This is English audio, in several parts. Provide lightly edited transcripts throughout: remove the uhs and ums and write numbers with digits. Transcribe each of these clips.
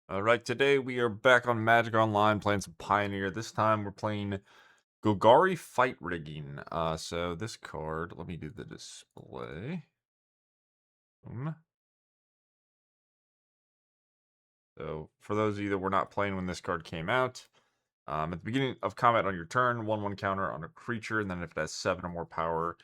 All right, today we are back on Magic Online playing some Pioneer. This time we're playing Golgari Fight Rigging. So this card, let me do the display. Boom. So for those of you that were not playing when this card came out, at the beginning of combat on your turn, 1/1 counter on a creature, and then if it has 7 or more power,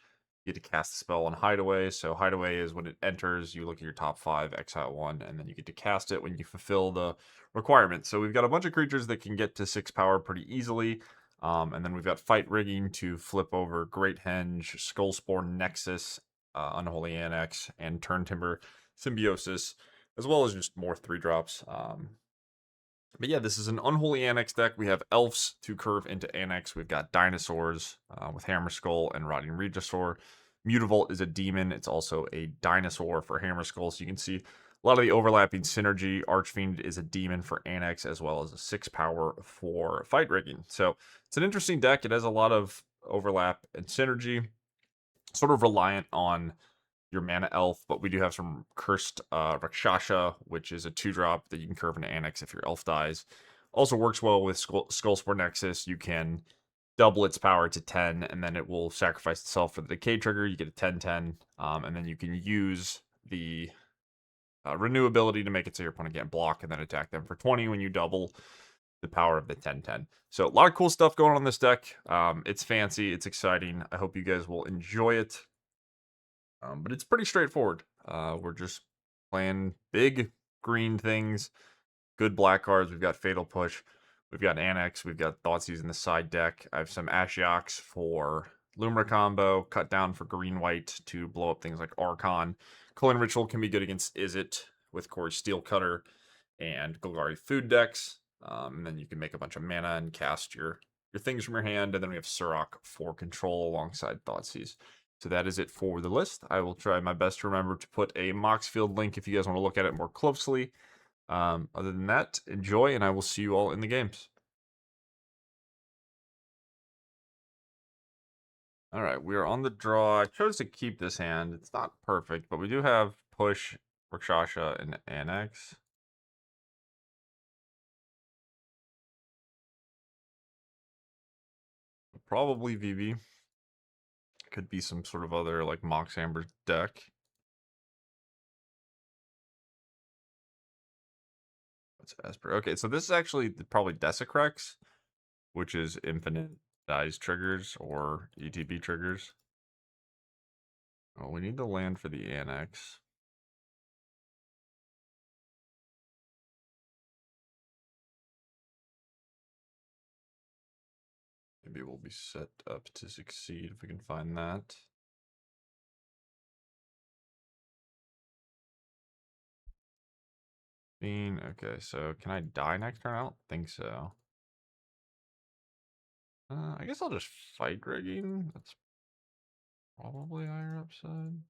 you get to cast a spell on Hideaway. So Hideaway is when it enters, you look at your top 5, exile 1, and then you get to cast it when you fulfill the requirement. So we've got a bunch of creatures that can get to 6 power pretty easily. And then we've got Fight Rigging to flip over Great Henge, Skullspore Nexus, Unholy Annex, and Turn Timber Symbiosis, as well as just more 3-drops. But yeah, this is an Unholy Annex deck. We have Elves to curve into Annex. We've got Dinosaurs with Hammer Skull and Rotting Regisaur. Mutavault is a demon. It's also a dinosaur for Hammer Skull. So you can see a lot of the overlapping synergy. Archfiend is a demon for Annex, as well as a 6 power for Fight Rigging. So it's an interesting deck. It has a lot of overlap and synergy, sort of reliant on your mana elf, but we do have some cursed Rakshasha, which is a 2-drop that you can curve into Annex if your elf dies. Also works well with Skullspore Nexus. You can double its power to 10, and then it will sacrifice itself for the decay trigger. You get a 10/10, and then you can use the renew ability to make it so your opponent can't block, and then attack them for 20 when you double the power of the 10/10. So a lot of cool stuff going on in this deck. It's fancy, it's exciting. I hope you guys will enjoy it. But it's pretty straightforward. We're just playing big green things, good black cards. We've got Fatal Push, we've got Annex, we've got Thoughtseize in the side deck. I have some Ashiok for Lumra combo, cut down for green-white to blow up things like Archon. Culling Ritual can be good against Izzet with Corey Steelcutter and Golgari Food decks. And then you can make a bunch of mana and cast your things from your hand. And then we have Surrak for control alongside Thoughtseize. So that is it for the list. I will try my best to remember to put a Moxfield link if you guys want to look at it more closely. Other than that, enjoy, and I will see you all in the games. All right, we are on the draw. I chose to keep this hand. It's not perfect, but we do have Push, Rakshasha, and Annex. Probably VV. Could be some sort of other, like, Mox Amber deck. What's Esper? Okay, so this is actually probably Desecrex, which is infinite dies triggers or ETB triggers. Oh, we need the land for the Annex. Maybe we'll be set up to succeed if we can find that. Okay, so can I die next turn? I don't think so. I guess I'll just Fight Rigging. That's probably higher upside.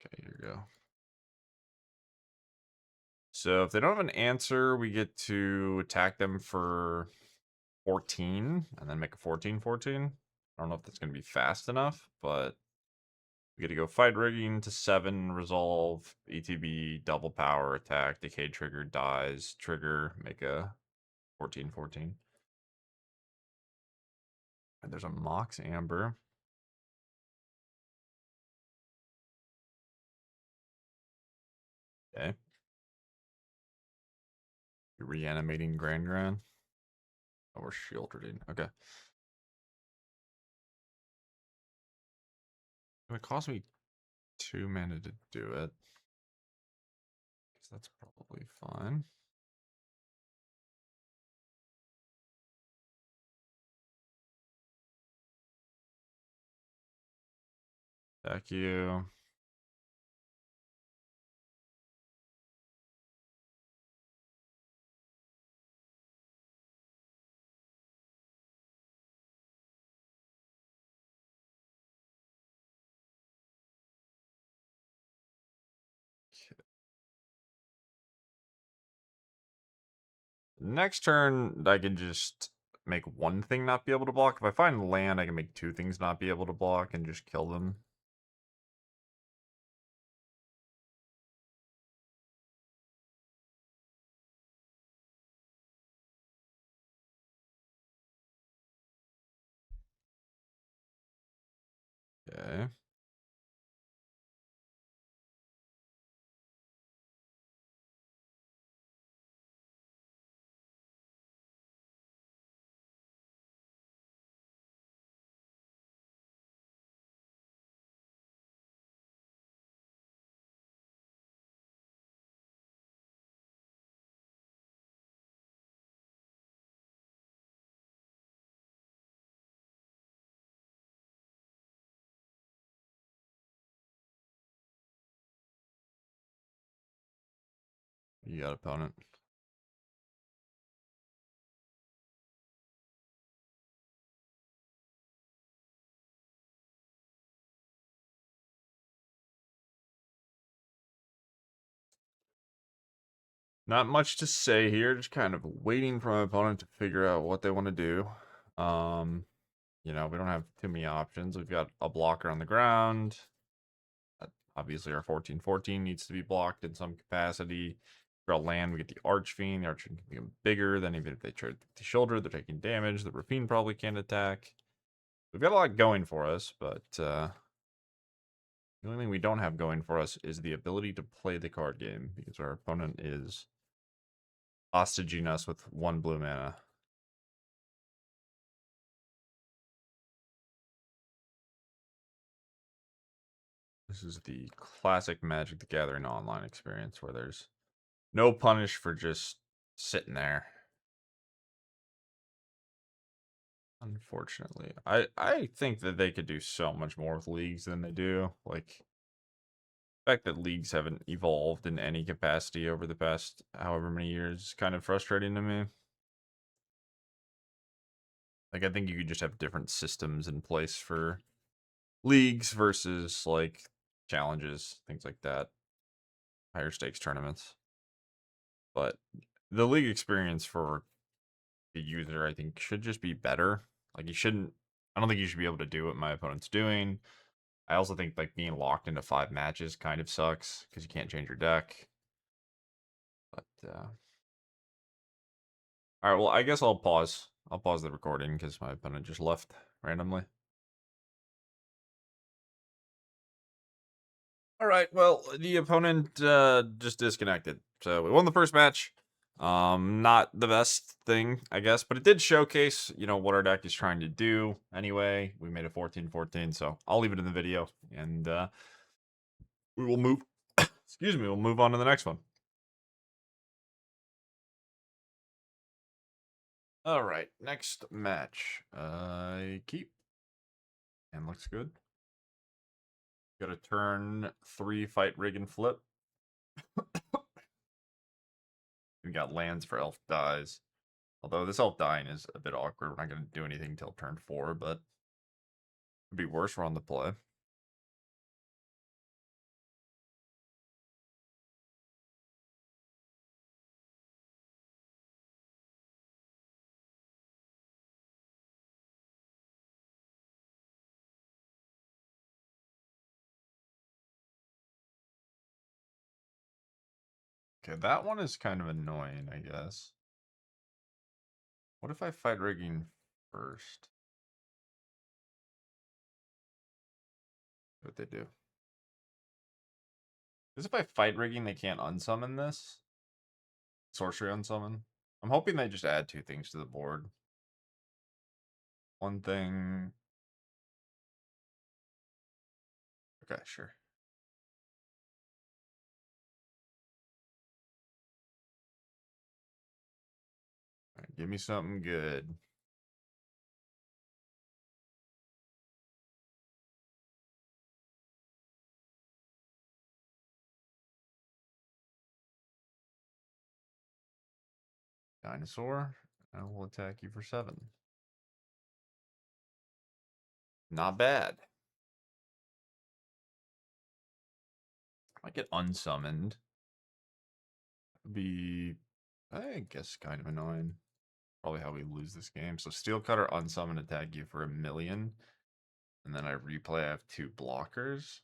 Okay, here we go. So if they don't have an answer, we get to attack them for 14 and then make a 14/14. I don't know if that's going to be fast enough, but we get to go Fight Rigging to 7, resolve, ETB, double power, attack, decay trigger, dies, trigger, make a 14/14. And there's a Mox Amber. Okay. Reanimating Grand Grand. Oh, we're shielding. Okay. It cost me 2 mana to do it. So that's probably fine. Thank you. Next turn, I can just make one thing not be able to block. If I find land, I can make two things not be able to block and just kill them. Okay. You got opponent. Not much to say here, just kind of waiting for my opponent to figure out what they want to do. You know, we don't have too many options. We've got a blocker on the ground. Obviously, our 14/14 needs to be blocked in some capacity. For a land, we get the Archfiend. The Archfiend can become bigger. Then even if they trade the shoulder, they're taking damage. The Rapine probably can't attack. We've got a lot going for us, but the only thing we don't have going for us is the ability to play the card game, because our opponent is hostaging us with 1 blue mana. This is the classic Magic the Gathering online experience where there's no punish for just sitting there. Unfortunately, I think that they could do so much more with leagues than they do. Like, the fact that leagues haven't evolved in any capacity over the past however many years is kind of frustrating to me. Like, I think you could just have different systems in place for leagues versus like challenges, things like that, higher stakes tournaments. But the league experience for the user, I think, should just be better. Like, I don't think you should be able to do what my opponent's doing. I also think like being locked into 5 matches kind of sucks because you can't change your deck. But all right, well, I guess I'll pause. I'll pause the recording because my opponent just left randomly. All right, well, the opponent just disconnected. So we won the first match. Not the best thing, I guess, but it did showcase, you know, what our deck is trying to do. Anyway, we made a 14/14, so I'll leave it in the video, and we will move. Excuse me, we'll move on to the next one. All right, next match. I keep, and looks good. Got a turn 3 fight rig and flip. We got lands for elf dies. Although this elf dying is a bit awkward. We're not going to do anything until turn 4, but it'd be worse. We're on the play. Okay, that one is kind of annoying, I guess. What if I fight rigging first? What they do? Because if I fight rigging, they can't unsummon this. Sorcery unsummon. I'm hoping they just add 2 things to the board. One thing. Okay, sure. All right, give me something good. Dinosaur. I will attack you for 7. Not bad. I get unsummoned. Be, I guess, kind of annoying. probably how we lose this game. So Steel Cutter, unsummon, attack you for 1,000,000. And then I replay, I have 2 blockers.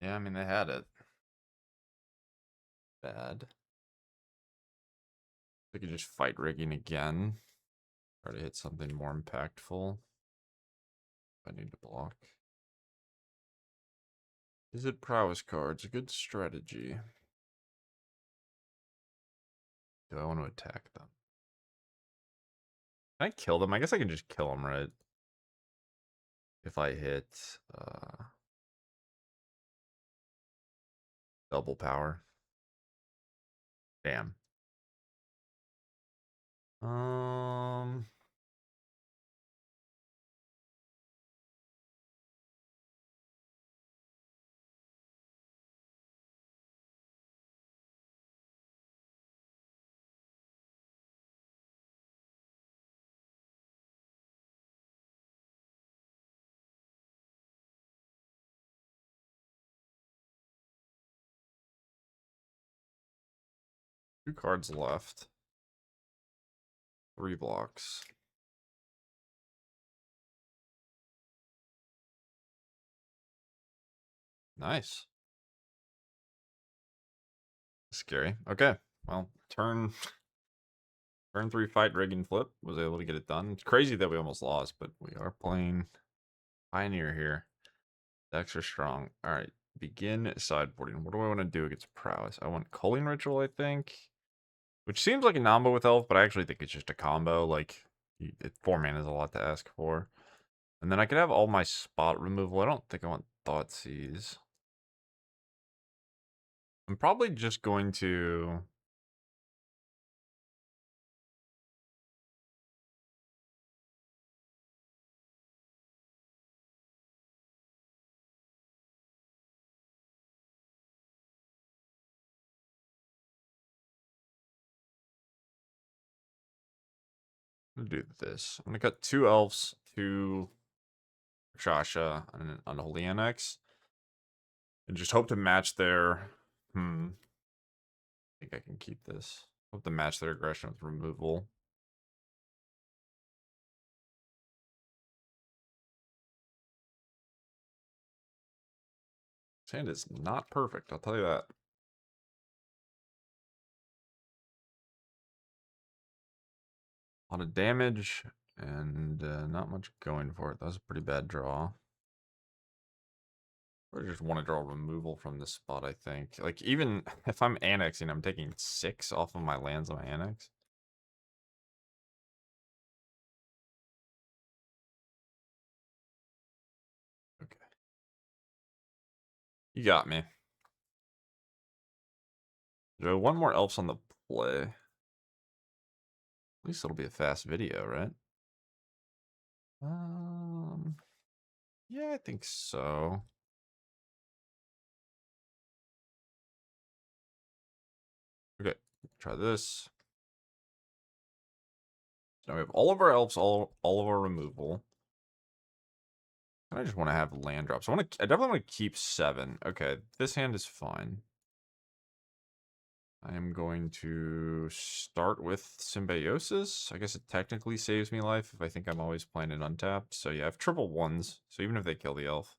Yeah, I mean, they had it. Bad. We could just fight rigging again. Try to hit something more impactful. I need to block. Is it prowess cards? A good strategy. Do I want to attack them? Can I kill them? I guess I can just kill them, right? If I hit double power. Damn. Um, 2 cards left. 3 blocks. Nice. Scary. Okay. Well, turn 3 fight rig and flip. Was able to get it done. It's crazy that we almost lost, but we are playing Pioneer here. Extra strong. All right. Begin sideboarding. What do I want to do against prowess? I want Culling Ritual, I think. Which seems like a combo with Elf, but I actually think it's just a combo. Like, 4 mana is a lot to ask for. And then I could have all my spot removal. I don't think I want Thoughtseize. I'm probably just going to... do this. I'm going to cut 2 Elves, 2 Shasha, and an Unholy Annex. And just hope to match their... I think I can keep this. Hope to match their aggression with removal. This hand is not perfect, I'll tell you that. A lot of damage, and not much going for it. That was a pretty bad draw. I just want to draw removal from this spot, I think. Like, even if I'm annexing, I'm taking 6 off of my lands on my annex. Okay. You got me. There are 1 more elves on the play. At least it'll be a fast video, right? Yeah, I think so. Okay, try this. So now we have all of our elves, all of our removal. I just want to have land drops. I definitely want to keep 7. Okay, this hand is fine. I am going to start with Symbiosis. I guess it technically saves me life if I think I'm always playing it untapped. So yeah, I have triple 1s. So even if they kill the elf,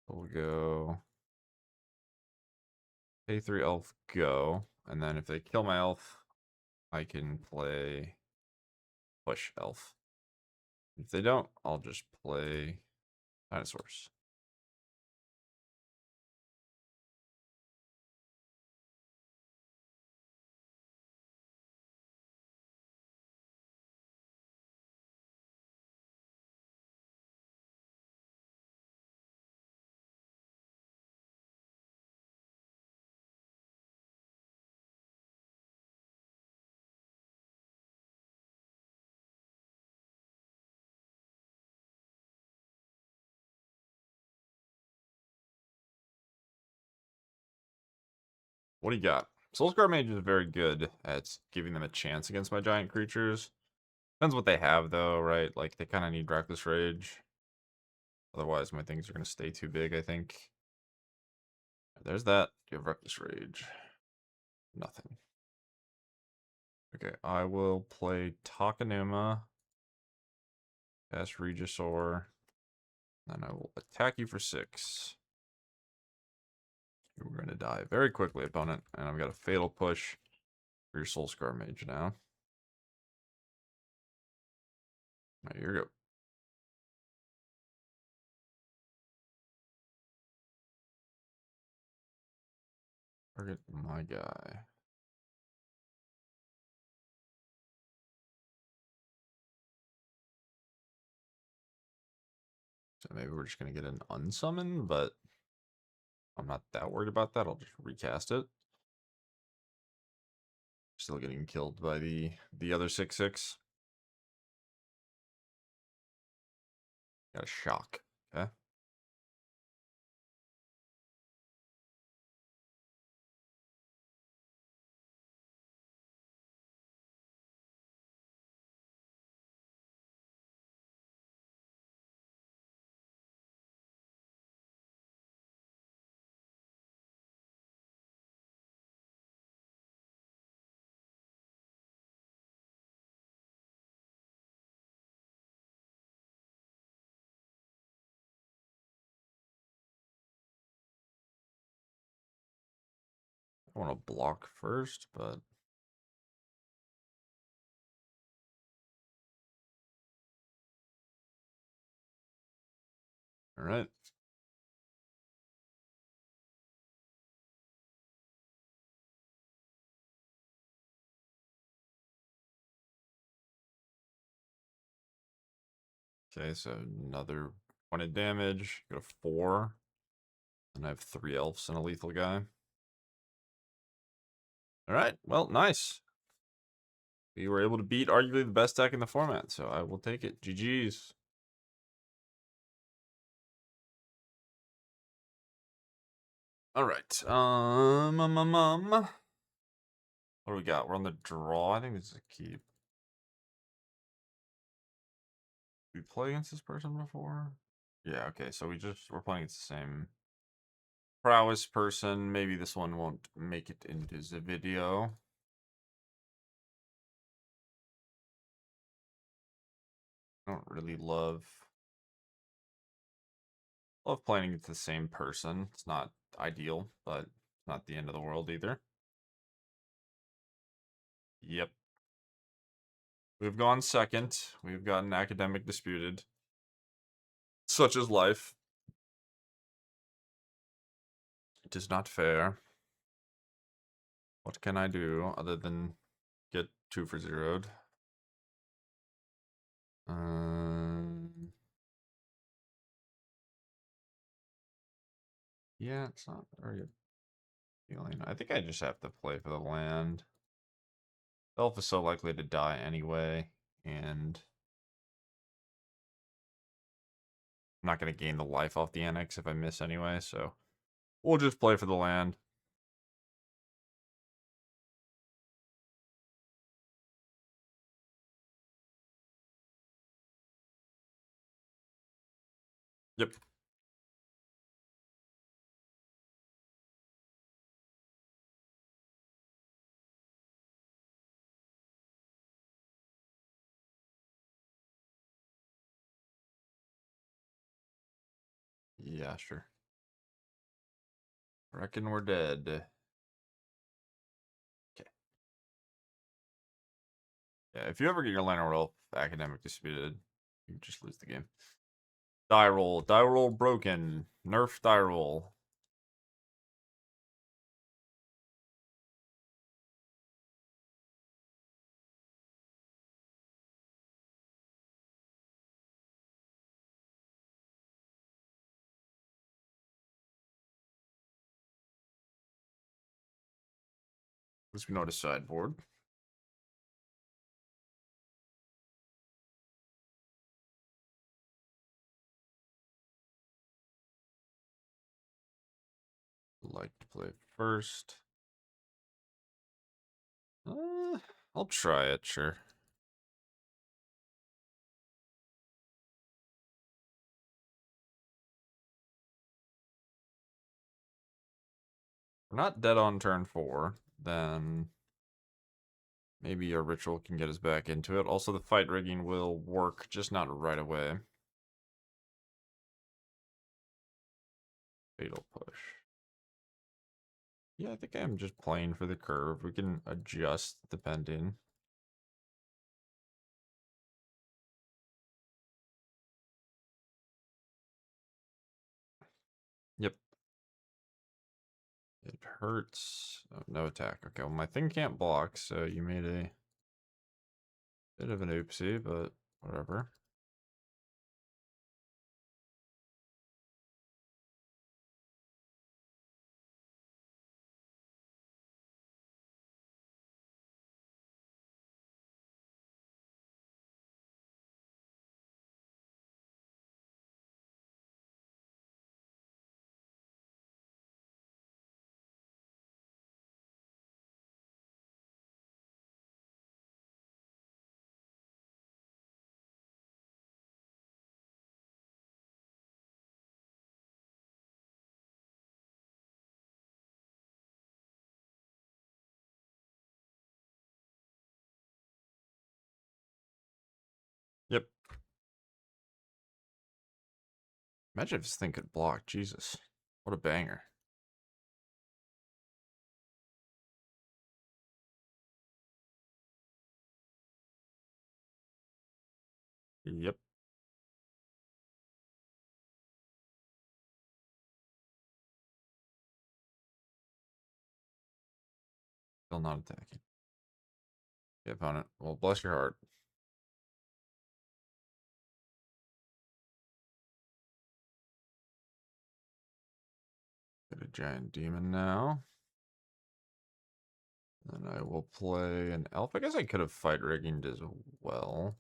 we'll go pay 3 elf, go. And then if they kill my elf, I can play push elf. If they don't, I'll just play dinosaurs. What do you got? Soulscar Mage is very good at giving them a chance against my giant creatures. Depends what they have, though, right? Like, they kind of need Reckless Rage. Otherwise, my things are going to stay too big, I think. There's that. You have Reckless Rage. Nothing. Okay, I will play Takanuma, cast Regisaur, and I will attack you for 6. You're going to die very quickly, opponent, and I've got a Fatal Push for your Soul Scar Mage now. Alright, here we go. Target my guy. So maybe we're just going to get an unsummon, but I'm not that worried about that. I'll just recast it. Still getting killed by the other 6/6. Got a shock. Okay. I want to block first, but all right. Okay, so another pointed damage. Go to 4. And I have 3 elves and a lethal guy. All right, well, nice. We were able to beat arguably the best deck in the format, so I will take it. GG's. All right. What do we got? We're on the draw. I think this is a keep. Did we play against this person before? Yeah, okay, so we're playing against the same prowess person. Maybe this one won't make it into the video. I don't really love playing against the same person. It's not ideal, but not the end of the world either. Yep. We've gone second. We've gotten academic disputed. Such is life. It is not fair. What can I do other than get 2 for 0'd? Yeah, it's not very appealing. I think I just have to play for the land. Elf is so likely to die anyway, and I'm not going to gain the life off the annex if I miss anyway, so we'll just play for the land. Yep. Yeah, sure. Reckon we're dead. Okay. Yeah, if you ever get your Liner Elf academic disputed, you just lose the game. Die roll. Die roll broken. Nerf die roll. At least we know how to sideboard. Like to play first. I'll try it, sure. We're not dead on turn 4, then maybe our ritual can get us back into it. Also, the fight rigging will work, just not right away. Fatal push. Yeah, I think I'm just playing for the curve. We can adjust depending. Yep. It hurts. Oh, no attack. Okay, well, my thing can't block, so you made a bit of an oopsie, but whatever. Yep. Imagine if this thing could block. Jesus. What a banger. Yep. Still not attacking. Yeah, opponent. Well, bless your heart. Get a giant demon now. Then I will play an elf. I guess I could have fight rigged as well.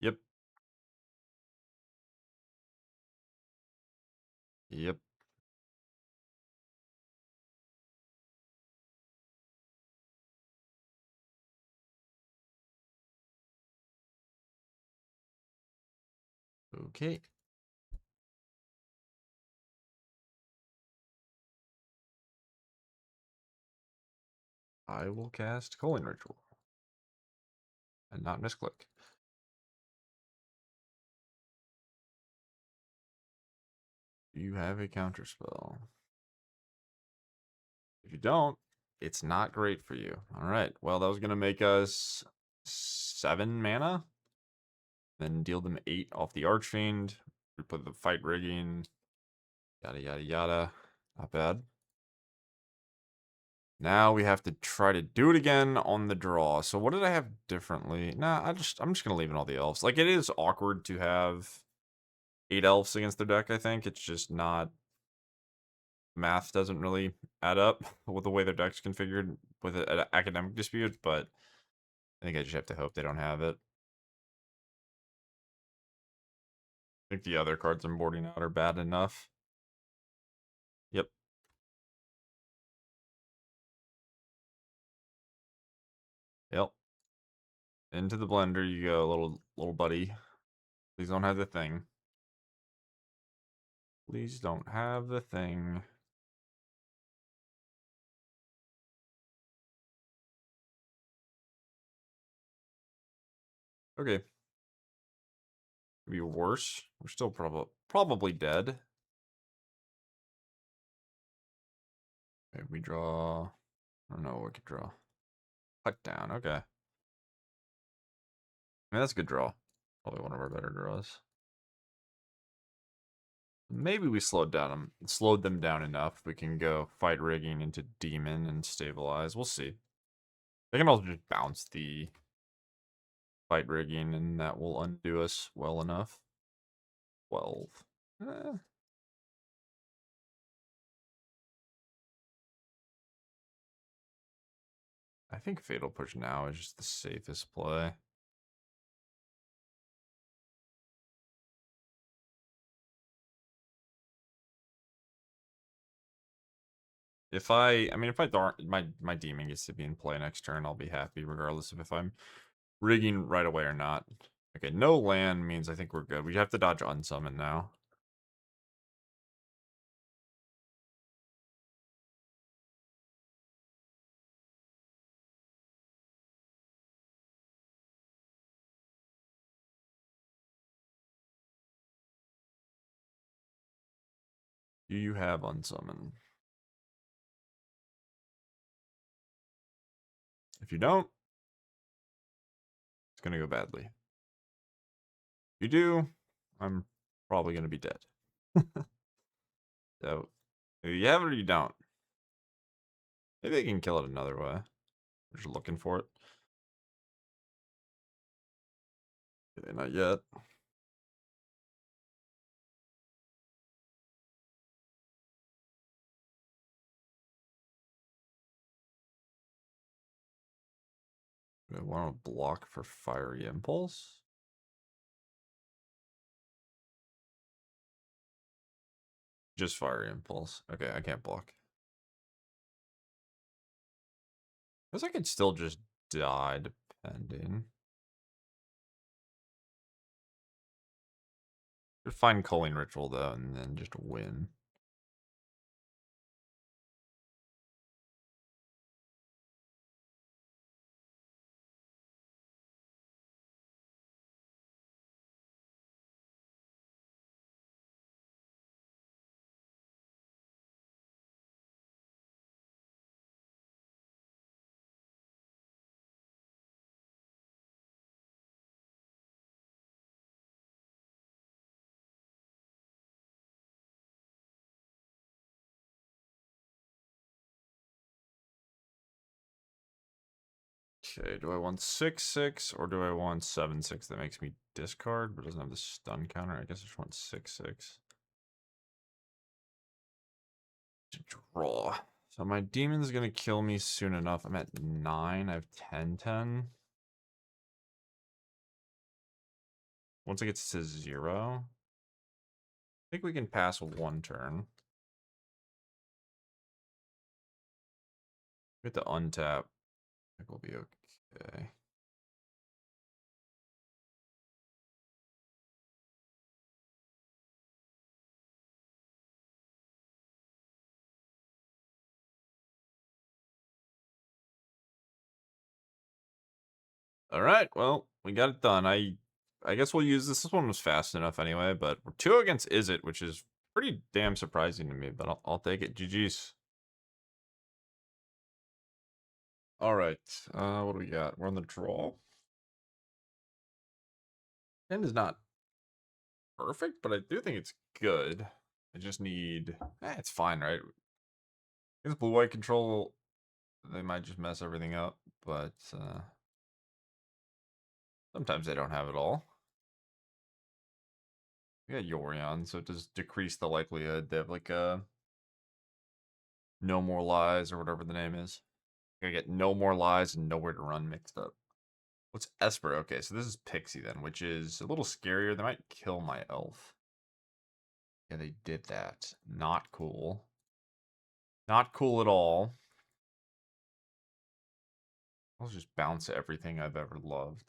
Yep. Yep. Okay. I will cast Culling Ritual. And not misclick. You have a counter spell. If you don't, it's not great for you. All right. Well, that was going to make us 7 mana. Then deal them 8 off the Archfiend. We put the fight rigging. Yada, yada, yada. Not bad. Now we have to try to do it again on the draw. So what did I have differently? Nah, I'm just gonna leave in all the elves. Like, it is awkward to have 8 elves against their deck, I think. It's just not, math doesn't really add up with the way their deck's configured with an academic dispute, but I think I just have to hope they don't have it. I think the other cards I'm boarding out are bad enough. Yep. Yep. Into the blender you go, little buddy. Please don't have the thing. Please don't have the thing. Okay. Could be worse. We're still probably dead. Okay, we draw. I don't know what we could draw. Cut down. Okay. I mean, that's a good draw. Probably one of our better draws. Maybe we slowed them down enough. We can go fight rigging into demon and stabilize. We'll see. They can also just bounce the fight rigging, and that will undo us well enough. 12. Eh. I think Fatal Push now is just the safest play. if I don't, my demon gets to be in play next turn, I'll be happy regardless of if I'm rigging right away or not. Okay, no land means I think we're good. We have to dodge unsummon now. Do you have unsummon? If you don't, it's gonna go badly. If you do, I'm probably gonna be dead. So, you have it or you don't. Maybe they can kill it another way. We're just looking for it. Okay, not yet. Do I want to block for Fiery Impulse? Just Fiery Impulse. Okay, I can't block. Guess I could still just die, depending. Could find Culling Ritual, though, and then just win. Okay, do I want 6/6 or do I want 7/6 that makes me discard but doesn't have the stun counter? I guess I just want 6/6. To draw. So my demon's gonna kill me soon enough. I'm at 9. I have 10/10. Once it gets to 0, I think we can pass with one turn. We have to untap. I think we'll be okay. All right, well, we got it done. I guess we'll use this. This one was fast enough anyway, but we're 2 against Izzet, which is pretty damn surprising to me, but I'll take it. GG's. All right, what do we got? We're on the draw. Hand is not perfect, but I do think it's good. I just need, it's fine, right? It's blue-white control. They might just mess everything up, but sometimes they don't have it all. We got Yorion, so it does decrease the likelihood they have like No More Lies or whatever the name is. You're gonna get No More Lies and Nowhere to Run mixed up. What's Esper? Okay, so this is Pixie then, which is a little scarier. They might kill my elf. Yeah, they did that. Not cool. Not cool at all. I'll just bounce everything I've ever loved.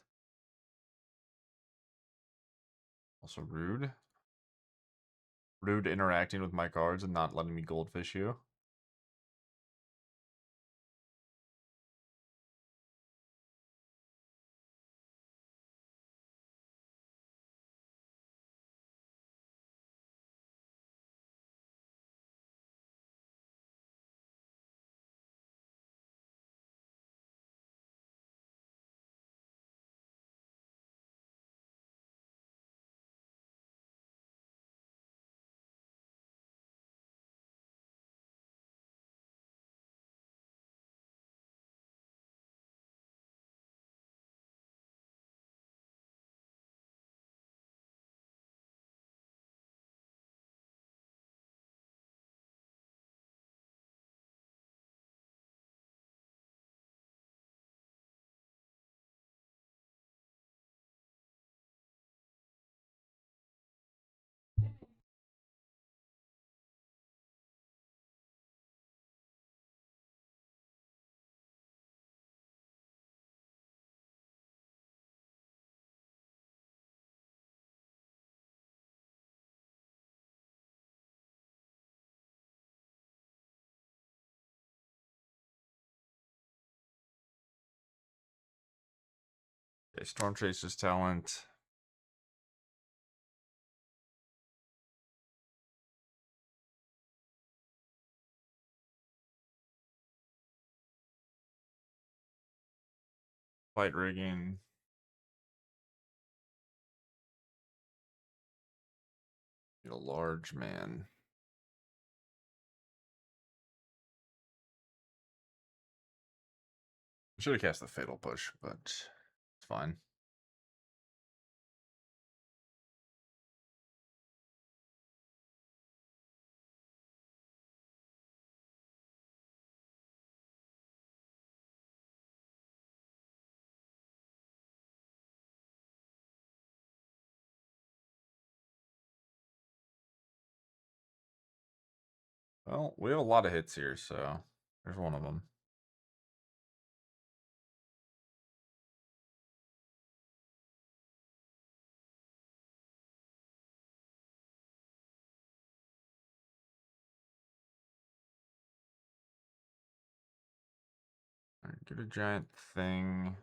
Also rude. Rude interacting with my cards and not letting me goldfish you. Okay, Storm Chaser's talent. Fight rigging. Need a large man. Should have cast the Fatal Push, but it's fine. Well, we have a lot of hits here, so there's one of them. Alright, get a giant thing.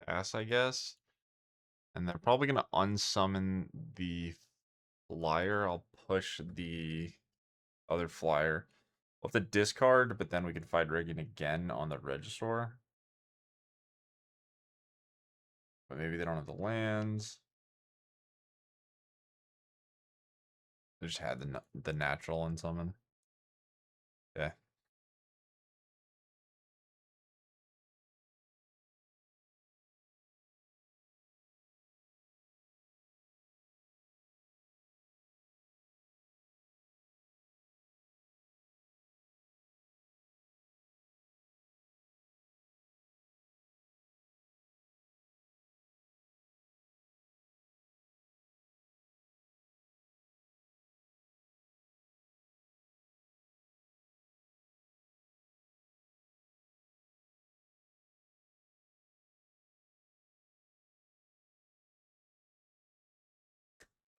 Pass, I guess. And they're probably going to unsummon the flyer. I'll push the other flyer. We'll have to discard, but then we can fight rigging again on the Regisaur. But maybe they don't have the lands. They just had the natural unsummon. Yeah.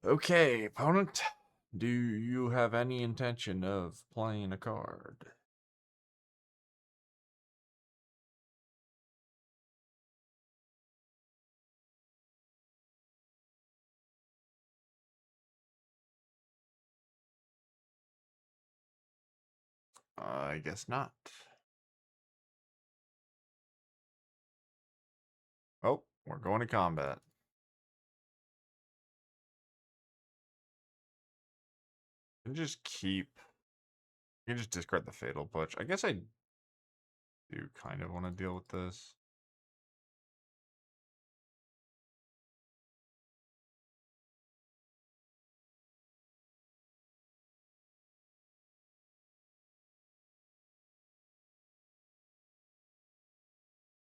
Okay, opponent. Do you have any intention of playing a card? I guess not. Oh, we're going to combat. You can just keep. You can just discard the Fatal Push. I guess I do kind of want to deal with this.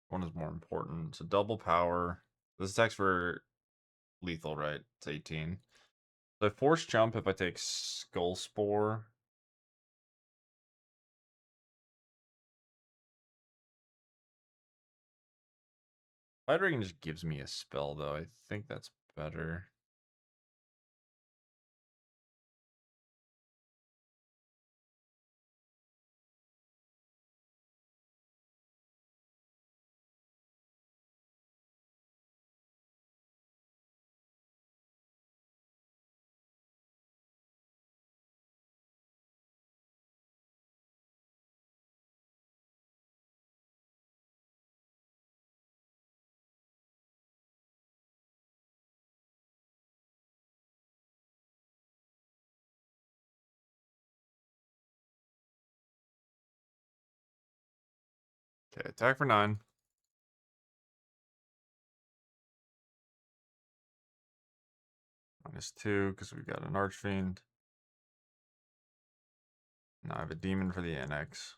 One is more important. It's a double power. This attacks for lethal, right? It's 18. So I force jump if I take Skull Spore. Fight Ring just gives me a spell, though. I think that's better. Okay, attack for 9. -2, because we've got an Archfiend. Now I have a Demon for the Annex.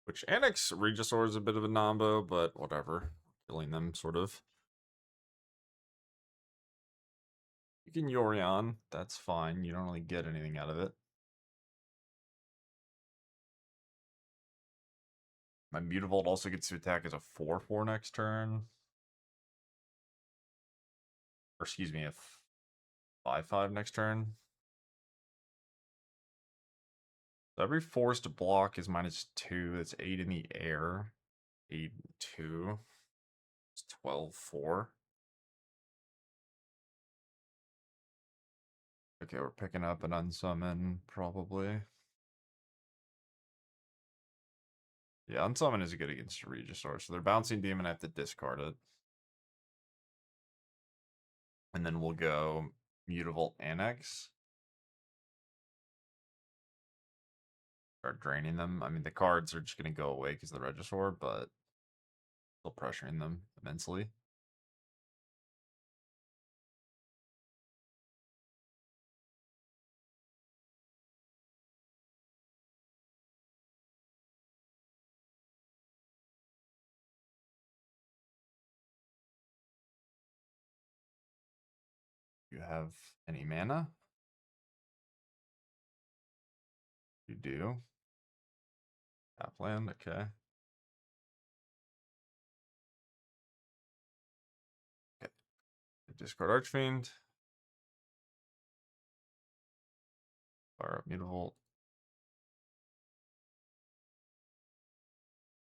Which Annex Regisaur is a bit of a nombo, but whatever. Killing them, sort of. You can Yorion, that's fine. You don't really get anything out of it. My Mutavault also gets to attack as a 4/4 next turn. Or excuse me, a 5/5 next turn. So every forced block is -2. That's 8 in the air. 8, 2. It's 12, 4. Okay, we're picking up an unsummon, probably. Yeah, unsummon is good against Regisaur, so they're bouncing Demon, I have to discard it. And then we'll go Mutavault Annex. Start draining them. I mean, the cards are just going to go away because of the Regisaur, but still pressuring them immensely. You have any mana? You do. Tap land, okay. Okay. Discard Archfiend. Fire up Mutavault.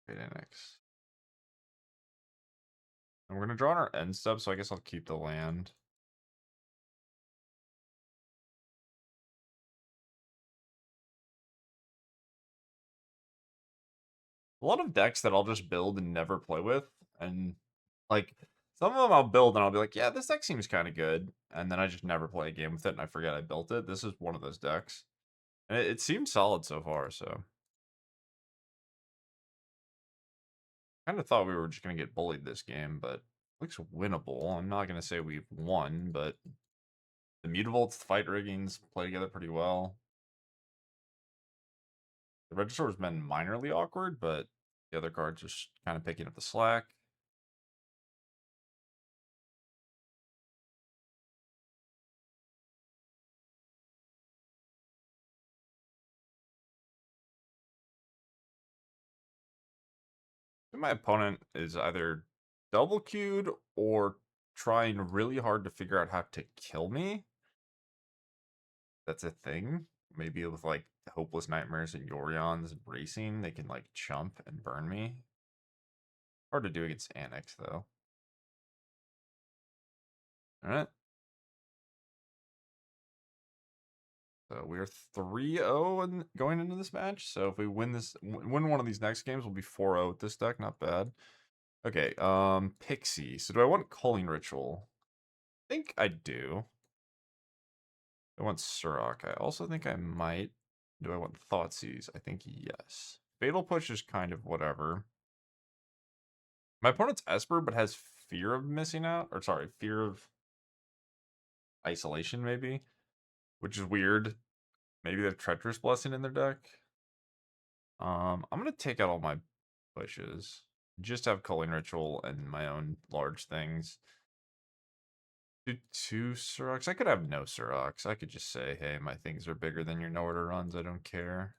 Great Annex. And we're going to draw on our end step, so I guess I'll keep the land. A lot of decks that I'll just build and never play with. And, like, some of them I'll build and I'll be like, yeah, this deck seems kind of good. And then I just never play a game with it and I forget I built it. This is one of those decks. And it seems solid so far, so. Kind of thought we were just going to get bullied this game, but looks winnable. I'm not going to say we've won, but the Mutavaults, Fight Riggings play together pretty well. The Regisaur's been minorly awkward, but the other cards are just kind of picking up the slack. My opponent is either double queued or trying really hard to figure out how to kill me. That's a thing. Maybe with like Hopeless Nightmares and Yorions racing, they can like chump and burn me. Hard to do against Annex though. Alright. So we're 3-0 and going into this match. So if we win one of these next games, we'll be 4-0 with this deck. Not bad. Okay, Pixie. So do I want Culling Ritual? I think I do. I want Surrak. I also think I might. Do I want Thoughtseize? I think yes. Fatal Push is kind of whatever. My opponent's Esper, but has fear of missing out. Or sorry, fear of isolation, maybe. Which is weird. Maybe they have Treacherous Blessing in their deck. I'm gonna take out all my pushes. Just have Culling Ritual and my own large things. Do 2 Surraks. I could have no Surraks. I could just say, hey, my things are bigger than your no order runs. I don't care.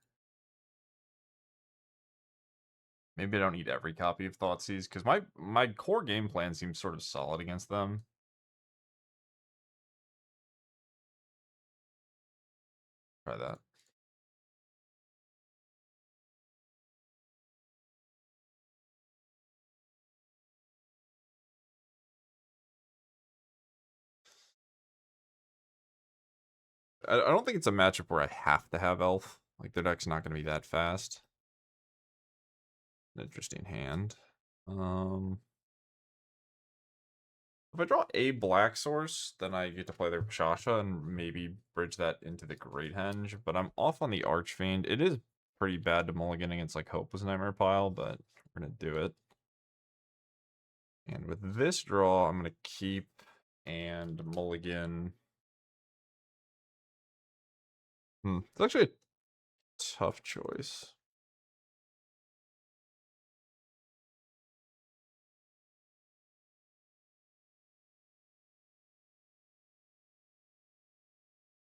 Maybe I don't need every copy of Thoughtseize, because my core game plan seems sort of solid against them. Try that. I don't think it's a matchup where I have to have Elf. Like, their deck's not going to be that fast. Interesting hand. If I draw a black source, then I get to play their Shasha and maybe bridge that into the Great Henge. But I'm off on the Archfiend. It is pretty bad to mulligan against like Hopeless Nightmare pile, but we're gonna do it. And with this draw, I'm gonna keep and mulligan. It's actually a tough choice.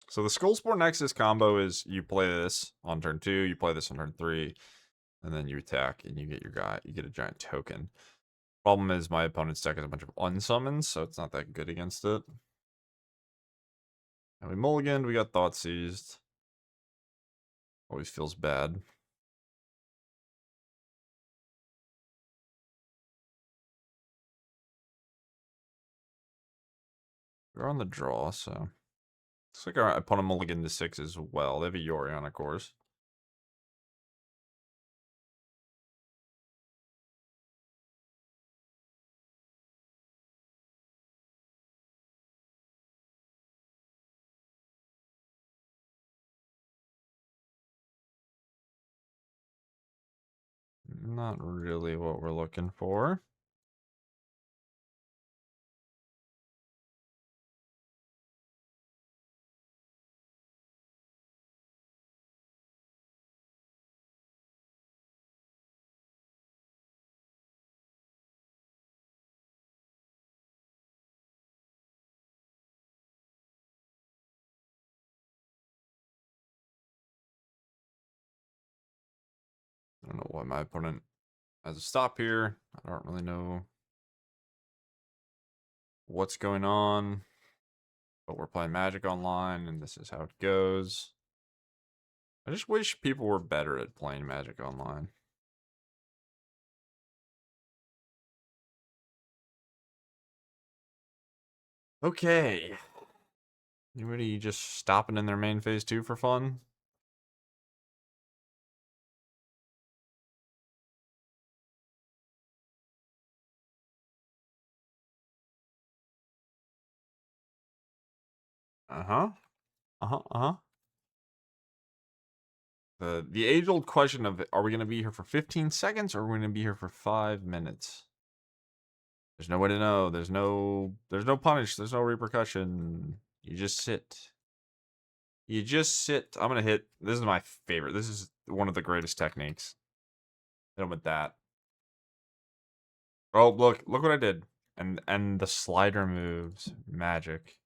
So the Skullspore Nexus combo is you play this on turn 2, you play this on turn 3, and then you attack and you get your guy, you get a giant token. Problem is my opponent's deck has a bunch of unsummons, so it's not that good against it. And we mulliganed, we got Thoughtseized. Always feels bad. We're on the draw, so looks like our opponent mulligan to 6 as well. They have a Yorion, of course. Not really what we're looking for. I don't know why my opponent has a stop here. I don't really know what's going on, but we're playing Magic Online, and this is how it goes. I just wish people were better at playing Magic Online. Okay. Anybody just stopping in their main phase 2 for fun? Uh-huh. Uh-huh. Uh-huh. The age-old question of, are we going to be here for 15 seconds or are we going to be here for 5 minutes? There's no way to know. There's no punish. There's no repercussion. You just sit. You just sit. I'm going to hit. This is my favorite. This is one of the greatest techniques. Hit him with that. Oh, look what I did. And the slider moves. Magic.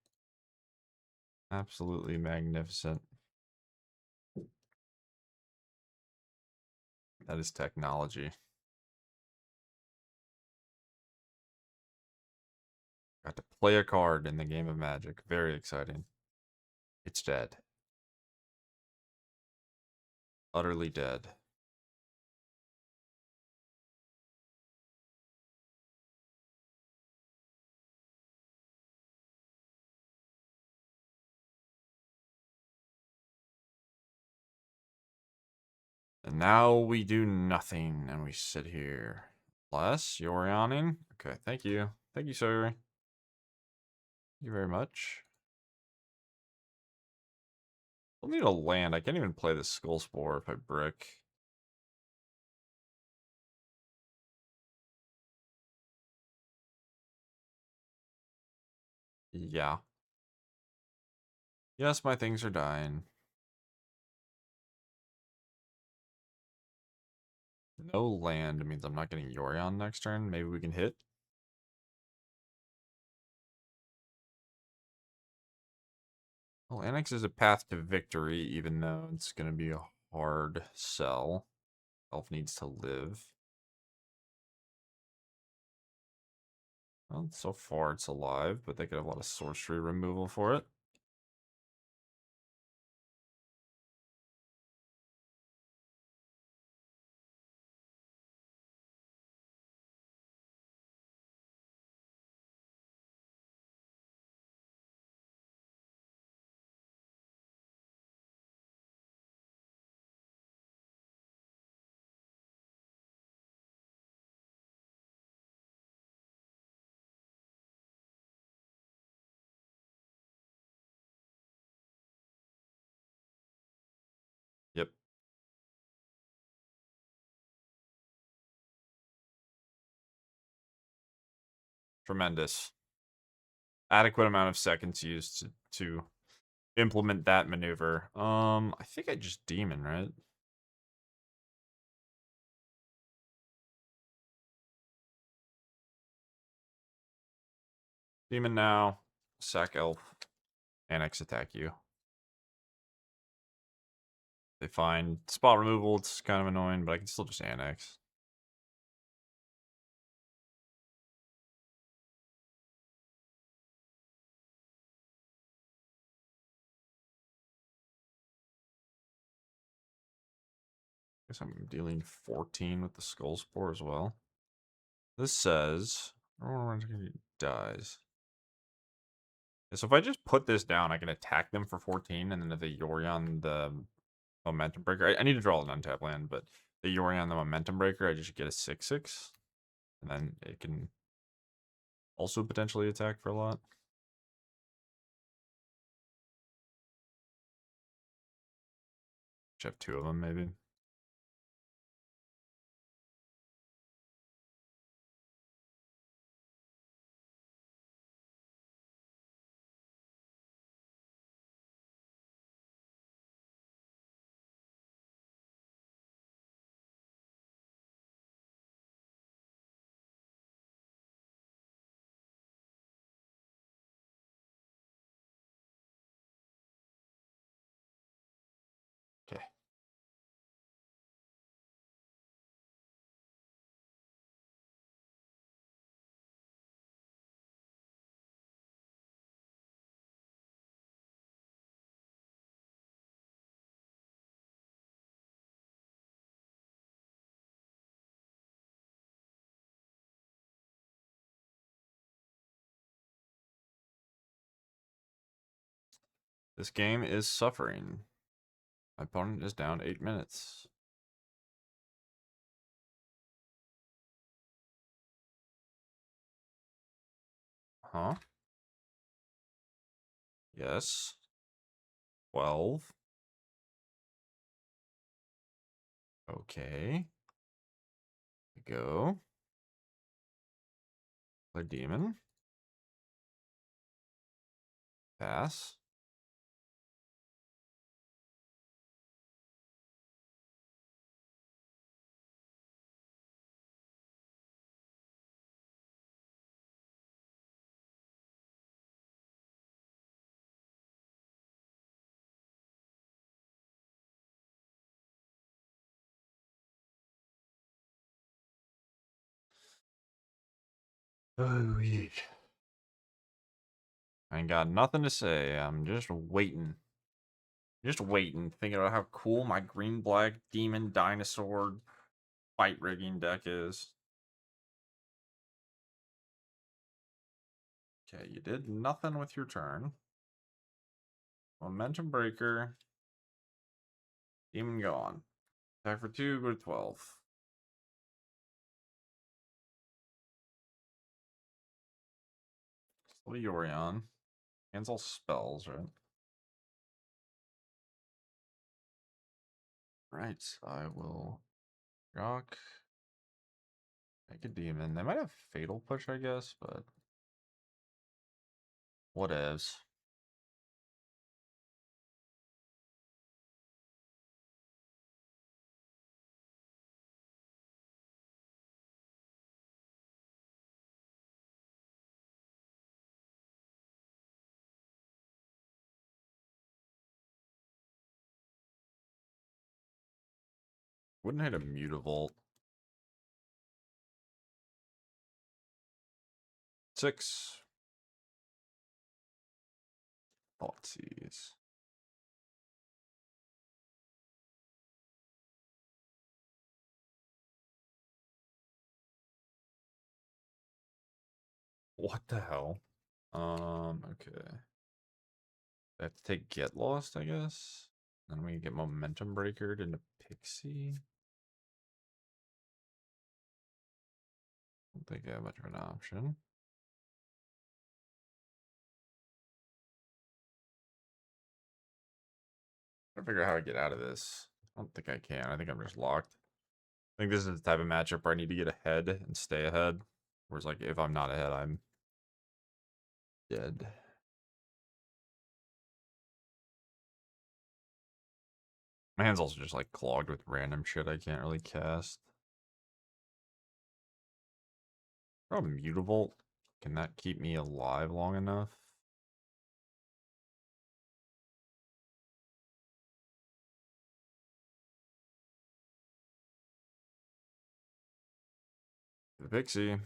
Absolutely magnificent. That is technology. Got to play a card in the game of Magic. Very exciting. It's dead. Utterly dead. And now we do nothing, and we sit here. Less Yorioning? Okay, thank you. Thank you, sir. Thank you very much. I'll need a land. I can't even play the Skull Spore if I brick. Yeah. Yes, my things are dying. No land means I'm not getting Yorion next turn. Maybe we can hit. Well, Annex is a path to victory, even though it's going to be a hard sell. Elf needs to live. Well, so far it's alive, but they could have a lot of sorcery removal for it. Yep. Tremendous. Adequate amount of seconds used to implement that maneuver. I think I just demon, right? Demon now. Sack elf. Annex attack you. They find spot removal. It's kind of annoying, but I can still just annex. Guess I'm dealing 14 with the Skull Spore as well. This says, dies. So if I just put this down, I can attack them for 14, and then if they Yorion the Momentum Breaker, I need to draw an untap land, but the Yorion the Momentum Breaker, I just get a 6/6, and then it can also potentially attack for a lot. Should have two of them, maybe. Okay. This game is suffering. My opponent is down 8 minutes. Huh? Yes. 12. Okay. Go. Play demon. Pass. Oh, yeah. I ain't got nothing to say. I'm just waiting. Just waiting, thinking about how cool my green-black demon dinosaur fight rigging deck is. Okay, you did nothing with your turn. Momentum Breaker. Demon gone. Attack for 2, go to 12. Still Yorion. Cancel spells, right? Right, I will rock. Make a demon. They might have Fatal Push, I guess, but whatevs. Wouldn't hit a Mutavault. 6. Thoughtseize. What the hell? Okay. I have to take Get Lost, I guess. Then we get Momentum Breakered into Pixie. Don't think I have much of an option. I figure out how to get out of this. I don't think I can. I think I'm just locked. I think this is the type of matchup where I need to get ahead and stay ahead. Whereas, like, if I'm not ahead, I'm dead. My hand's also just, like, clogged with random shit I can't really cast. Oh, Mutavault. Can that keep me alive long enough? The Pixie.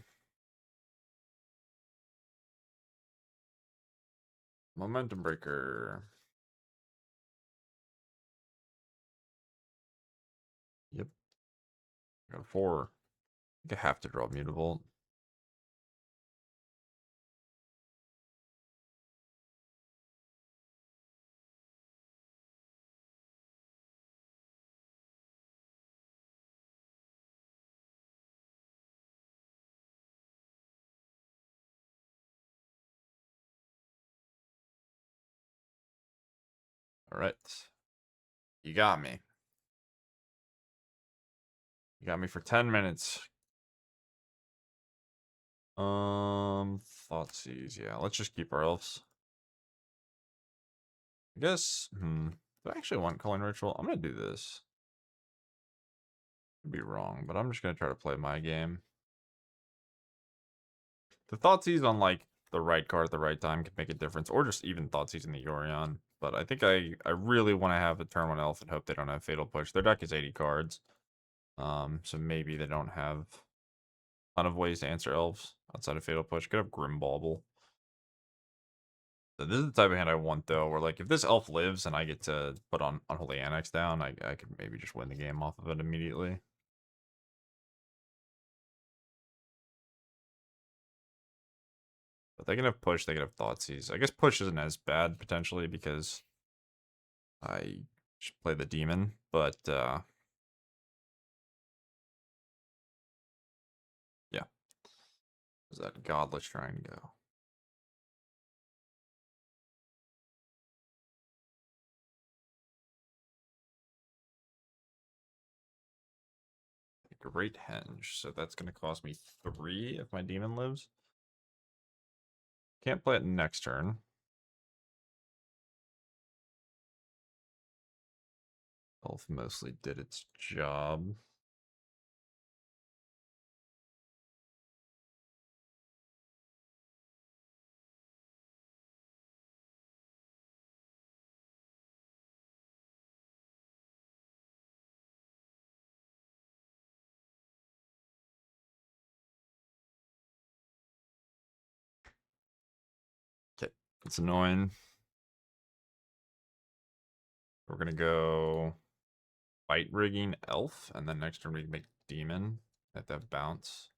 Momentum Breaker. Yep. Got a 4. I think I have to draw Mutavault. All right. You got me. You got me for 10 minutes. Thoughtseize. Yeah, let's just keep our elves. I guess, do I actually want Calling Ritual? I'm gonna do this. Could be wrong, but I'm just gonna try to play my game. The Thoughtseize on, like, the right card at the right time can make a difference, or just even Thoughtseize in the Yorion. But I think I really want to have a turn 1 elf and hope they don't have Fatal Push. Their deck is 80 cards. So maybe they don't have a ton of ways to answer elves outside of Fatal Push. Could have Grimbauble. So this is the type of hand I want, though, where, like, if this elf lives and I get to put on Unholy Annex down, I could maybe just win the game off of it immediately. But they can have Push, they can have Thoughtseize. I guess Push isn't as bad, potentially, because I should play the Demon, but, yeah. Is that Godless trying to go? Great Henge, so that's going to cost me 3 if my Demon lives. Can't play it next turn. Elf mostly did its job. Okay, it's annoying. We're going to go Fight Rigging Elf, and then next turn we can make Demon at that bounce.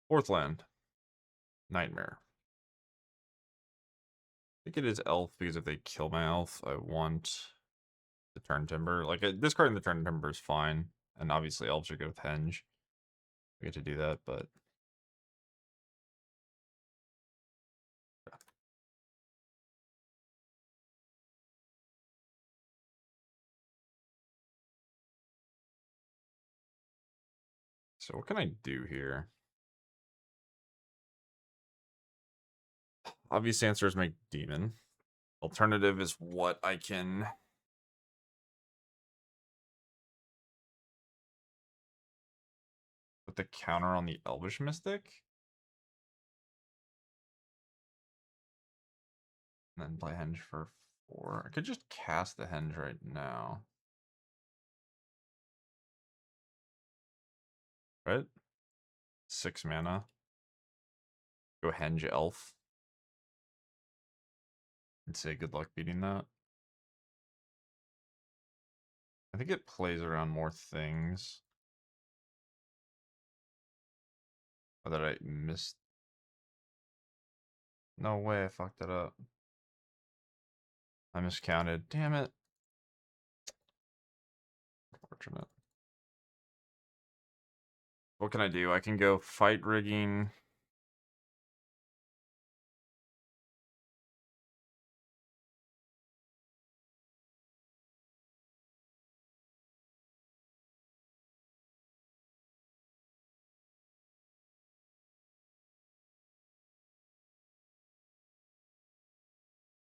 Fourth land. Nightmare. I think it is Elf, because if they kill my Elf, I want the Turn Timber. Like, discarding the Turn Timber is fine, and obviously Elves are good with Henge. We get to do that, but... So what can I do here? Obvious answer is make Demon. Alternative is what I can... put the counter on the Elvish Mystic. And then play Henge for 4. I could just cast the Henge right now. Right? 6 mana. Go Henge Elf. And say good luck beating that. I think it plays around more things. Or that I missed. No way, I fucked it up. I miscounted. Damn it. Unfortunate. What can I do? I can go Fight Rigging.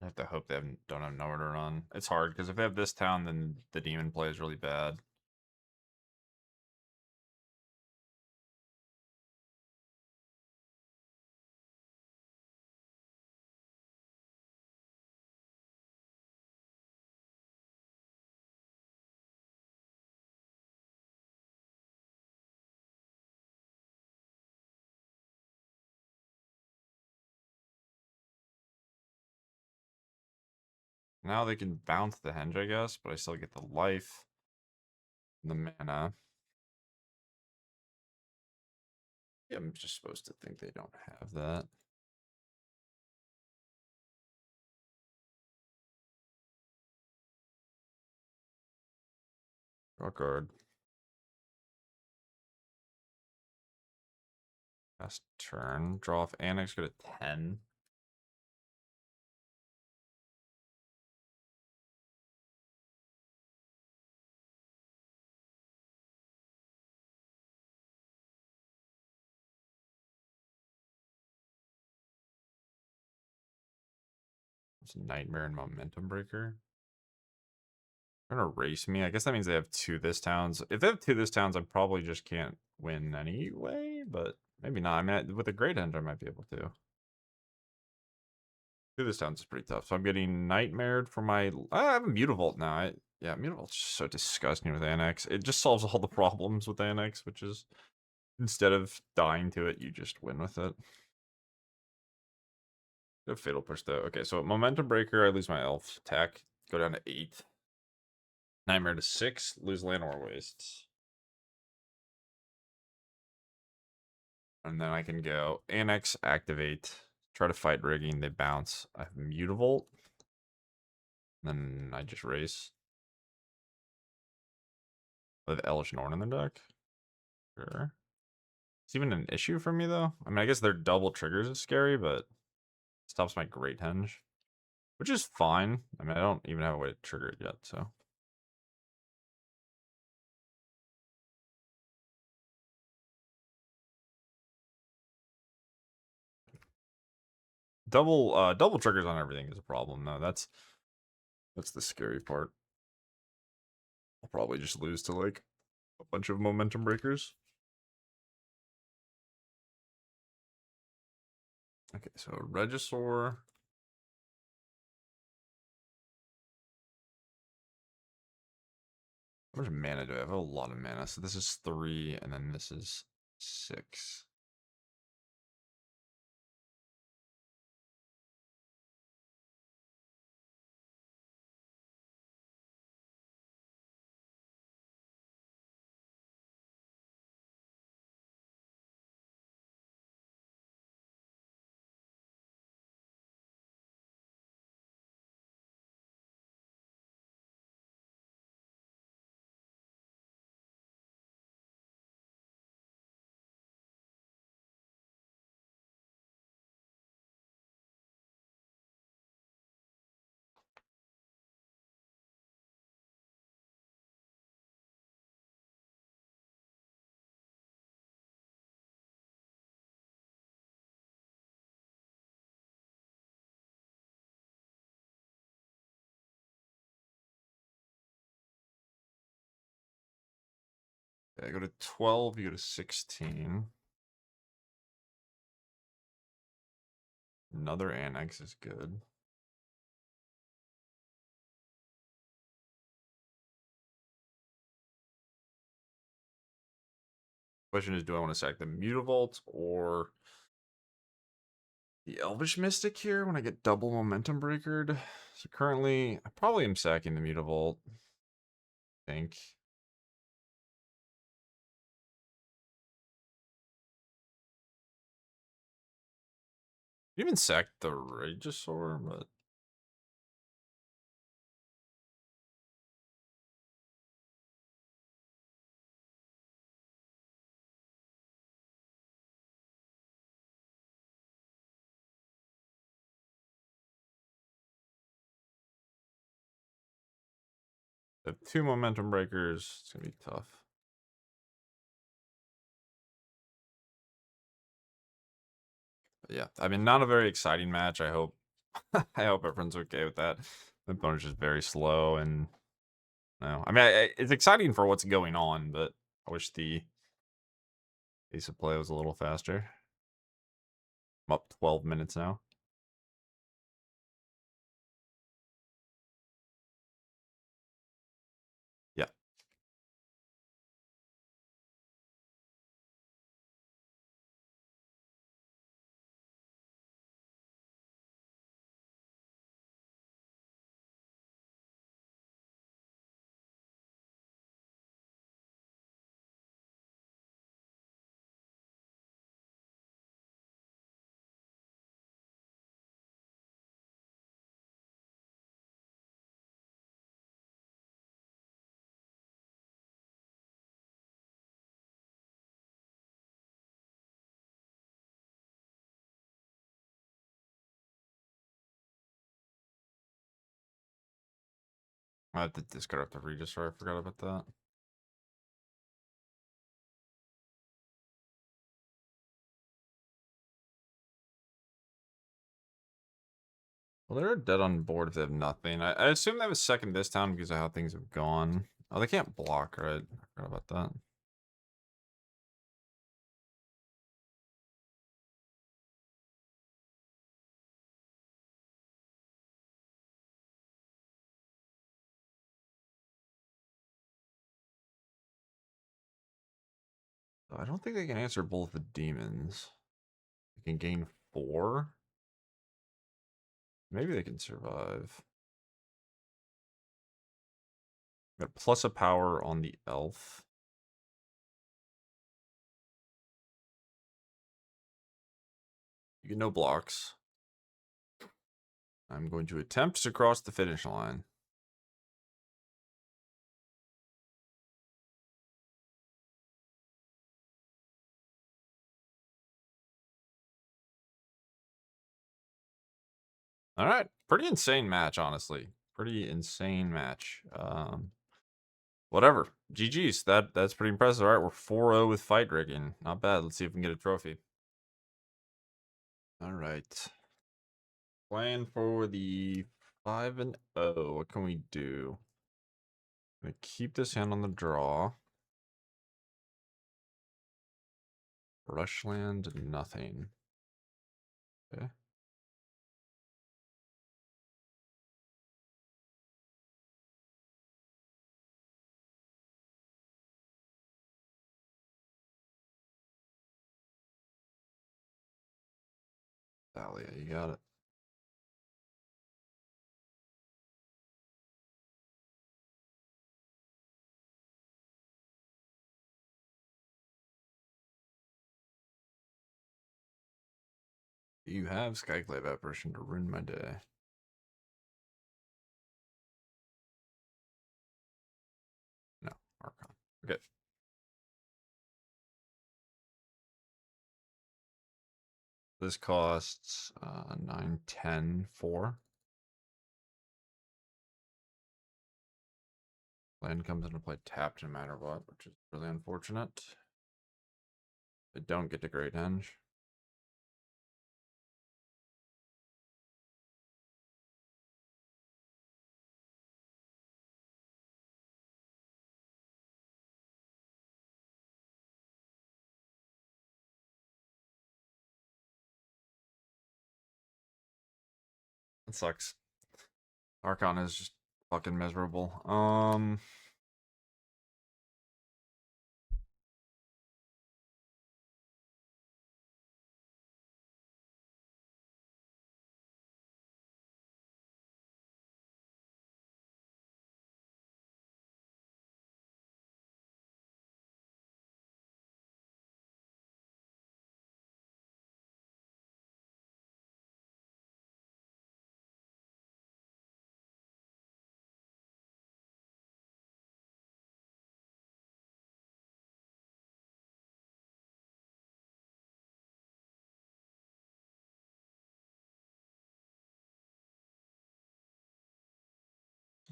I have to hope they don't have nowhere to run. It's hard, because if they have this town, then the Demon play is really bad. Now they can bounce the Henge, I guess, but I still get the life and the mana. Yeah, I'm just supposed to think they don't have that. Draw card. Last turn. Draw off Annex, go to 10. It's Nightmare and Momentum Breaker. They're gonna race me. I guess that means they have 2 this towns. If they have 2 this towns, I probably just can't win anyway, but maybe not. I mean, with a Great Henge, I might be able to. 2 this towns is pretty tough. So I'm getting Nightmared for my... I have a Mutavault now. Yeah, Mutavault's so disgusting with Annex. It just solves all the problems with Annex, which is instead of dying to it, you just win with it. A Fatal Push though. Okay, so Momentum Breaker, I lose my Elf attack. Go down to 8. Nightmare to 6, lose Llanowar Wastes. And then I can go Annex, activate, try to fight rigging, they bounce. I have Mutavault. Then I just race. I have Elesh Norn in the deck. Sure. It's even an issue for me though. I mean, I guess their double triggers is scary, but stops my Great Henge. Which is fine. I mean, I don't even have a way to trigger it yet, so. Double triggers on everything is a problem though. That's the scary part. I'll probably just lose to like a bunch of momentum breakers. Okay, so Regisaur. How much mana do I have? I have a lot of mana. So this is 3, and then this is 6. Okay, I go to 12, you go to 16. Another Annex is good. Question is, do I want to sack the Mutavault or the Elvish Mystic here when I get double momentum breakered? So currently, I probably am sacking the Mutavault. I think. Even sacked the Regisaur, but I have 2 momentum breakers. It's gonna be tough. But yeah, I mean, not a very exciting match. I hope I hope everyone's okay with that. The opponent's just very slow, and no, I mean, it's exciting for what's going on, but I wish the pace of play was a little faster. I'm up 12 minutes now. Yeah. I have to discard up the Regis, sorry, I forgot about that. Well, they're dead on board if they have nothing. I assume they have a second this town because of how things have gone. Oh, they can't block, right? I forgot about that. I don't think they can answer both the demons. They can gain 4. Maybe they can survive. Got plus a power on the elf. You get no blocks. I'm going to attempt to cross the finish line. All right, pretty insane match, honestly. Pretty insane match. Whatever. GG's. That's pretty impressive. All right, we're 4-0 with fight rigging. Not bad. Let's see if we can get a trophy. All right. Plan for the 5-0. What can we do? I'm gonna keep this hand on the draw. Brushland, nothing. Okay. Dahlia, you got it. You have Skyclave Apparition to ruin my day. No, Archon. Okay. This costs 9, 10, 4. Land comes into play tapped no matter what, which is really unfortunate. They don't get to Great Henge. It sucks. Archon is just fucking miserable.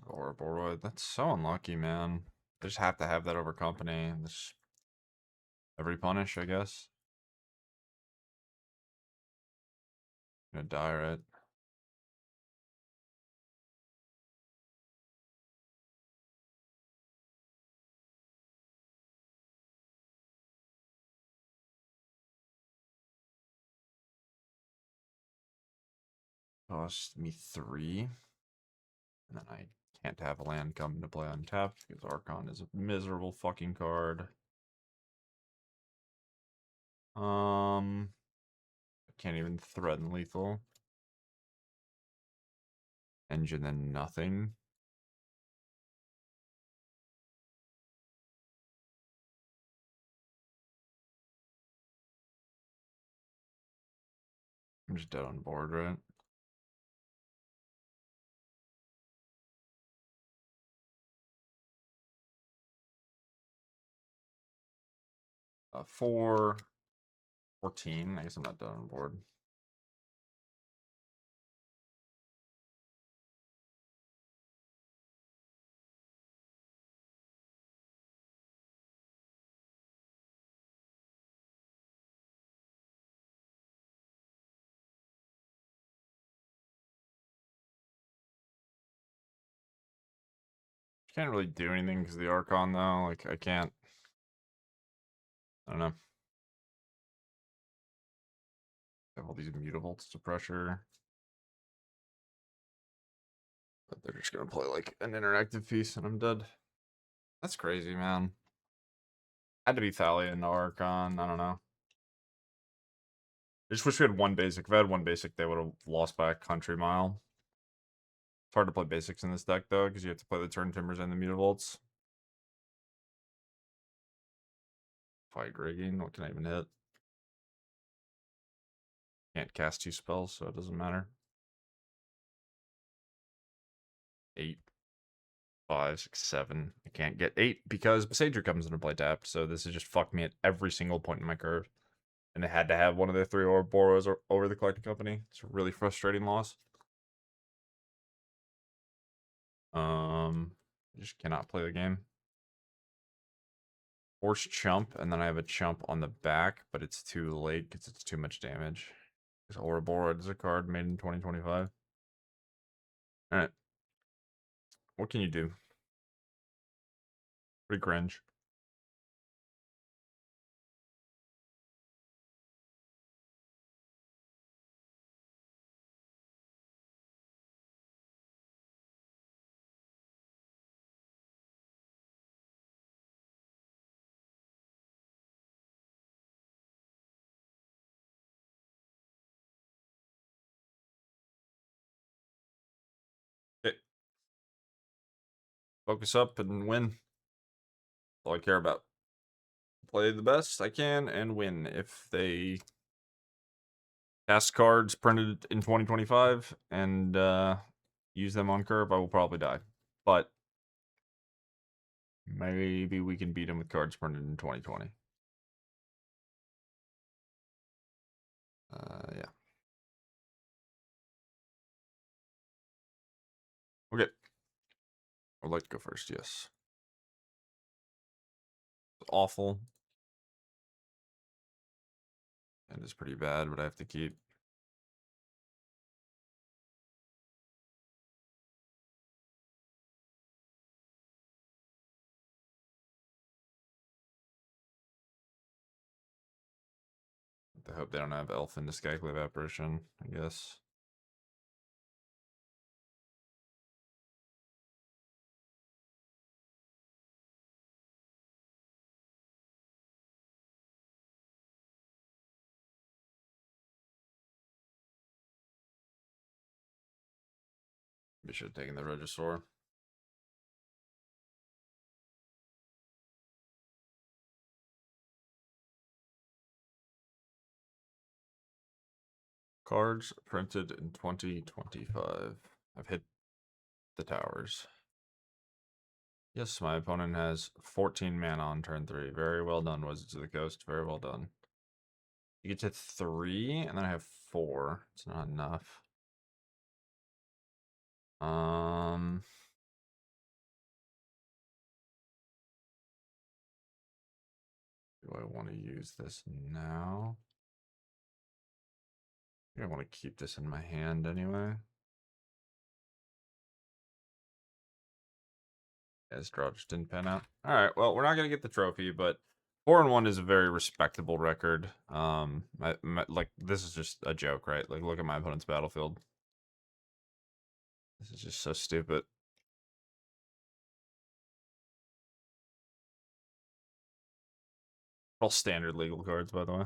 Or Boroid. That's so unlucky, man. They just have to have that over company. This every punish, I guess. Gonna die, right? Cost me 3. And then I can't have a land come into play untapped because Archon is a miserable fucking card. I can't even threaten lethal. Engine then nothing. I'm just dead on board, right? Uh, 4, 14. I guess I'm not dead on board. Can't really do anything because of the Archon, though. Like, I can't. I don't know. Have all these mutavolts to pressure. But they're just gonna play like an interactive piece and I'm dead. That's crazy, man. Had to be Thalia and Archon. I don't know. I just wish we had one basic. If I had one basic, they would have lost by a country mile. It's hard to play basics in this deck, though, because you have to play the Turn Timbers and the Mutavolts. Fight Rigging. What can I even hit? Can't cast 2 spells, so it doesn't matter. 8, 5, 6, 7. I can't get 8 because Besager comes into play tapped, so this has just fucked me at every single point in my curve. And they had to have one of their 3 Ouroboros over the Collecting Company. It's a really frustrating loss. I just cannot play the game. Force Chump, and then I have a Chump on the back, but it's too late because it's too much damage. Because Ouroboros is a card made in 2025. Alright. What can you do? Pretty cringe. Okay. Focus up and win. That's all I care about. Play the best I can and win. If they cast cards printed in 2025 and use them on curve, I will probably die. But maybe we can beat them with cards printed in 2020. Yeah. Okay. I'd like to go first, yes. It's awful. And it's pretty bad, but I have to keep. I hope they don't have Elfin Discaglyph Apparition, I guess. We should have taken the Regisaur. Cards printed in 2025. I've hit the towers. Yes, my opponent has 14 mana on turn 3. Very well done, Wizards of the Coast. Very well done. You get to 3, and then I have 4. It's not enough. Do I want to use this now? I think I want to keep this in my hand anyway. As draw just didn't pan out. All right, well, we're not gonna get the trophy, but 4-1 is a very respectable record. Like this is just a joke, right? Like, look at my opponent's battlefield. This is just so stupid. All standard legal cards, by the way.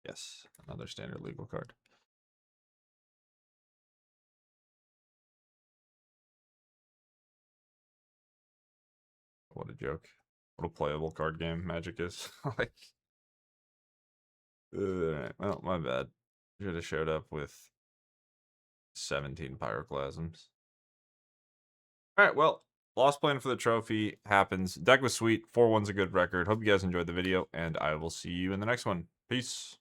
Yes, another standard legal card. What a joke. What a playable card game Magic is. Like, well, my bad. Should have showed up with 17 Pyroclasms. Alright, well, lost playing for the trophy happens. Deck was sweet. 4-1's a good record. Hope you guys enjoyed the video, and I will see you in the next one. Peace.